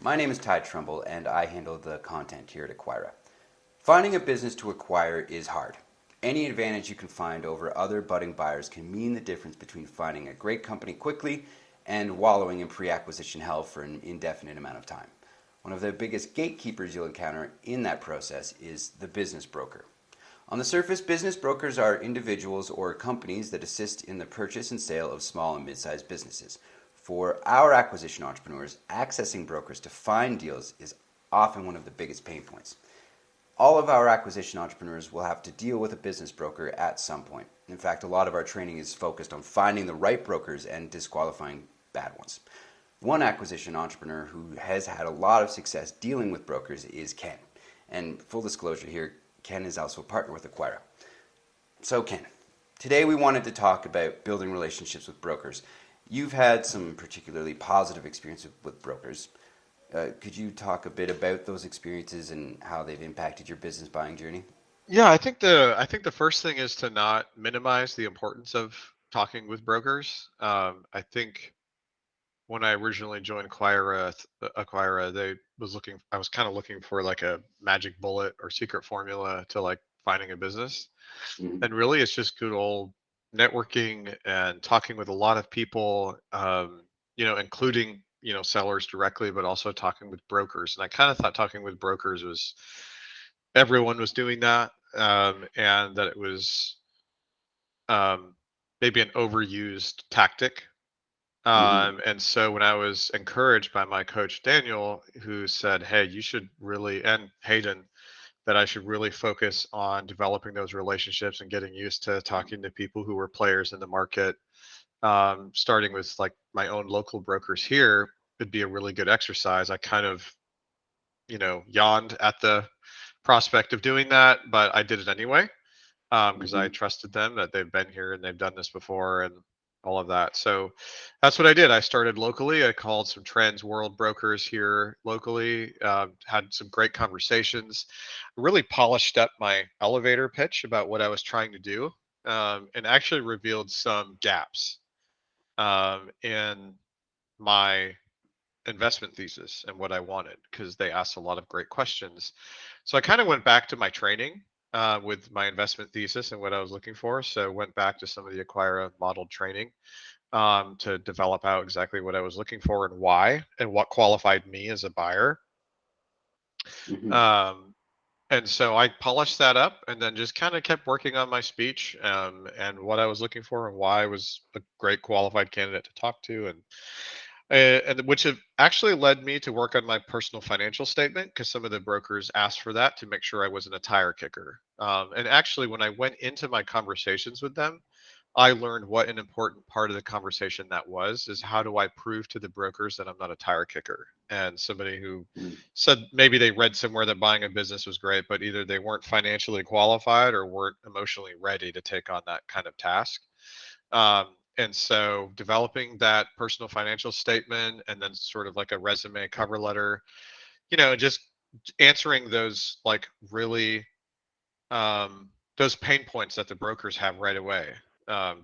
My name is Ty Trumbull, and I handle the content here at Acquira. Finding a business to acquire is hard. Any advantage you can find over other budding buyers can mean the difference between finding a great company quickly and wallowing in pre acquisition hell for an indefinite amount of time. One of the biggest gatekeepers you'll encounter in that process is the business broker. On the surface, business brokers are individuals or companies that assist in the purchase and sale of small and mid sized businesses. For our acquisition entrepreneurs, accessing brokers to find deals is often one of the biggest pain points. All of our acquisition entrepreneurs will have to deal with a business broker at some point. In fact, a lot of our training is focused on finding the right brokers and disqualifying bad ones. One acquisition entrepreneur who has had a lot of success dealing with brokers is Ken. And full disclosure here, Ken is also a partner with Acquira. So Ken, today we wanted to talk about building relationships with brokers. You've had some particularly positive experiences with brokers. Could you talk a bit about those experiences and how they've impacted your business buying journey? Yeah, I think the first thing is to not minimize the importance of talking with brokers. I think when I originally joined Acquira, I was kind of looking for like a magic bullet or secret formula to like finding a business. Mm-hmm. And really, it's just good old networking and talking with a lot of people, including, sellers directly, but also talking with brokers. And I kind of thought talking with brokers was everyone was doing that, and that it was um, maybe an overused tactic. Mm-hmm. And so when I was encouraged by my coach Daniel, who said, "Hey, you should really," and Hayden, that I should really focus on developing those relationships and getting used to talking to people who were players in the market, starting with like my own local brokers here, would be a really good exercise. I kind of, yawned at the prospect of doing that, but I did it anyway, because I Mm-hmm. trusted them that they've been here and they've done this before and all of that. So that's what I did. I started locally. I called some trends world brokers here locally, had some great conversations, really polished up my elevator pitch about what I was trying to do, and actually revealed some gaps in my investment thesis and what I wanted because they asked a lot of great questions. So I kind of went back to my training, with my investment thesis and what I was looking for. So went back to some of the Acquira modeled training, to develop out exactly what I was looking for and why and what qualified me as a buyer. Mm-hmm. Um, and so I polished that up and then just kind of kept working on my speech, and what I was looking for and why I was a great qualified candidate to talk to, and which have actually led me to work on my personal financial statement because some of the brokers asked for that to make sure I wasn't a tire kicker. And actually, when I went into my conversations with them, I learned what an important part of the conversation that was is how do I prove to the brokers that I'm not a tire kicker? And somebody who said maybe they read somewhere that buying a business was great, but either they weren't financially qualified or weren't emotionally ready to take on that kind of task. And so developing that personal financial statement and then sort of like a resume cover letter, just answering those like really, those pain points that the brokers have right away.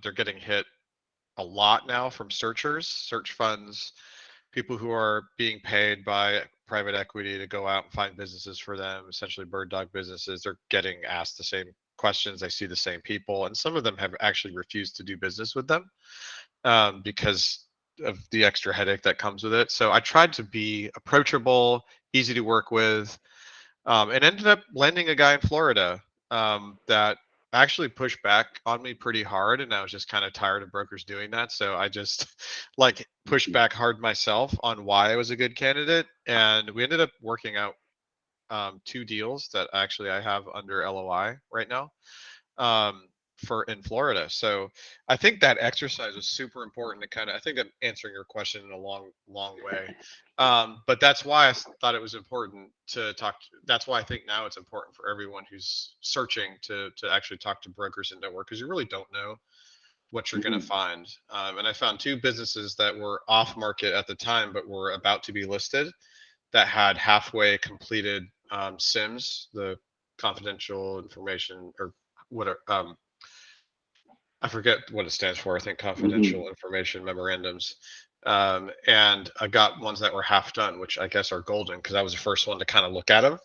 They're getting hit a lot now from searchers, search funds, people who are being paid by private equity to go out and find businesses for them, essentially bird dog businesses. They're getting asked the same questions. They see the same people, and some of them have actually refused to do business with them, because of the extra headache that comes with it. So I tried to be approachable, easy to work with, and ended up landing a guy in Florida, that actually pushed back on me pretty hard, and I was just kind of tired of brokers doing that. So I just like pushed back hard myself on why I was a good candidate, and we ended up working out, two deals that actually I have under LOI right now, um, for in Florida. So I think that exercise was super important to kind of, I think I'm answering your question in a long, long way. But that's why thought it was important to talk. That's why I think now it's important for everyone who's searching to actually talk to brokers and network because you really don't know what you're going to Mm-hmm. find. And I found two businesses that were off market at the time, but were about to be listed that had halfway completed, SIMs, the confidential information or what are, I forget what it stands for. I think Mm-hmm. confidential information memorandums. And I got ones that were half done, which I guess are golden because I was the first one to kind of look at them.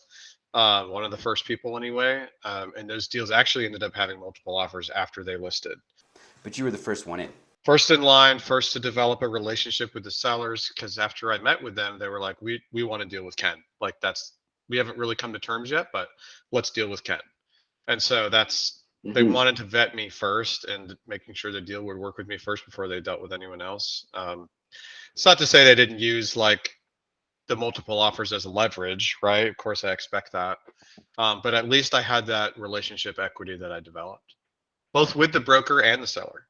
One of the first people anyway. And those deals actually ended up having multiple offers after they listed. But you were the first one in. First in line, first to develop a relationship with the sellers, because after I met with them, they were like, we want to deal with Ken. Like we haven't really come to terms yet, but let's deal with Ken. And so they wanted to vet me first and making sure the deal would work with me first before they dealt with anyone else. It's not to say they didn't use like the multiple offers as leverage, right? Of course, I expect that. But at least I had that relationship equity that I developed, both with the broker and the seller.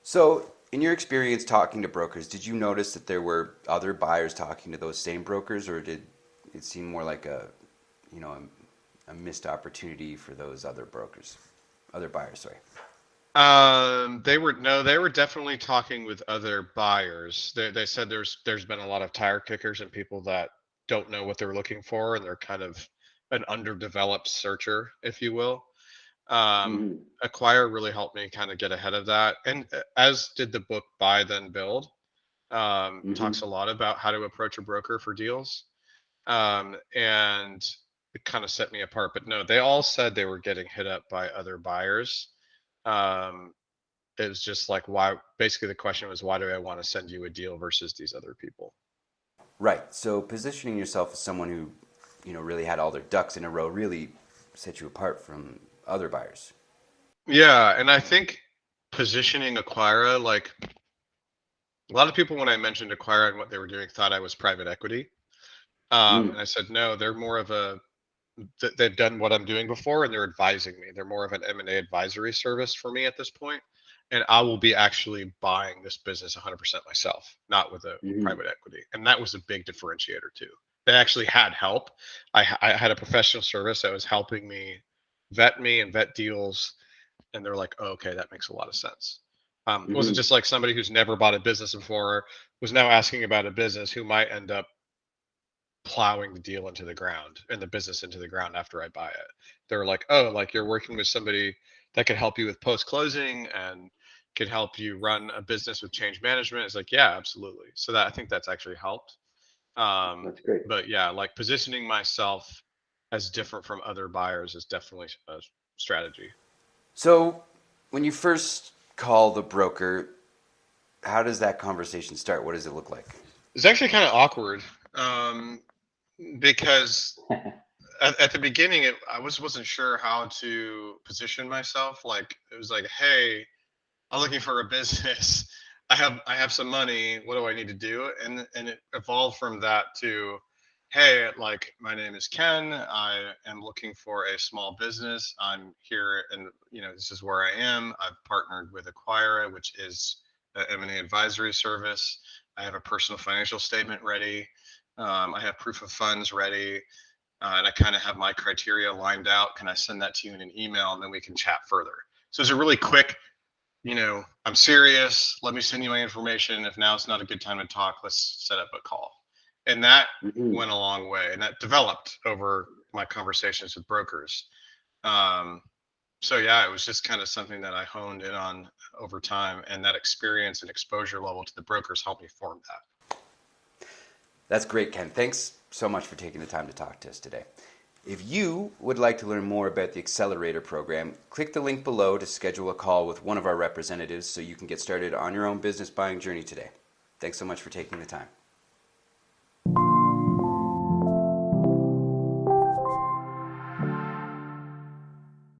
So, in your experience talking to brokers, did you notice that there were other buyers talking to those same brokers, or did it seem more like a missed opportunity for those other buyers? Sorry. They were definitely talking with other buyers. They said there's been a lot of tire kickers and people that don't know what they're looking for, and they're kind of an underdeveloped searcher, if you will. Acquire really helped me kind of get ahead of that, and as did the book Buy Then Build. Talks a lot about how to approach a broker for deals, and it kind of set me apart. But no, they all said they were getting hit up by other buyers. Um, it was just like, why? Basically, the question was, why do I want to send you a deal versus these other people? Right. So, positioning yourself as someone who, really had all their ducks in a row really set you apart from other buyers. Yeah, and I think positioning Acquira, like a lot of people when I mentioned Acquira and what they were doing thought I was private equity. And I said, no, they're more of they've done what I'm doing before and they're advising me. They're more of an M&A advisory service for me at this point. And I will be actually buying this business 100% myself, not with a private equity. And that was a big differentiator too. They actually had help. I had a professional service that was helping me and vet deals. And they're like, oh, okay, that makes a lot of sense. It wasn't just like somebody who's never bought a business before was now asking about a business who might end up plowing the deal into the ground and the business into the ground after I buy it. They're like, oh, like you're working with somebody that could help you with post closing and could help you run a business with change management. It's like, yeah, absolutely. So that I think that's actually helped. That's great. But yeah, like positioning myself as different from other buyers is definitely a strategy. So, when you first call the broker, how does that conversation start? What does it look like? It's actually kind of awkward because at the beginning, I wasn't sure how to position myself. Like it was like, hey, I'm looking for a business. I have some money. What do I need to do? And it evolved from that to, hey, like my name is Ken. I am looking for a small business. I'm here, and this is where I am. I've partnered with Acquira, which is an M&A advisory service. I have a personal financial statement ready. I have proof of funds ready. And I kind of have my criteria lined out. Can I send that to you in an email and then we can chat further? So it's a really quick, I'm serious. Let me send you my information. If now it's not a good time to talk, let's set up a call. And that went a long way, and that developed over my conversations with brokers. So yeah, it was just kind of something that I honed in on over time, and that experience and exposure level to the brokers helped me form that. That's great, Ken. Thanks so much for taking the time to talk to us today. If you would like to learn more about the Accelerator Program, click the link below to schedule a call with one of our representatives so you can get started on your own business buying journey today. Thanks so much for taking the time.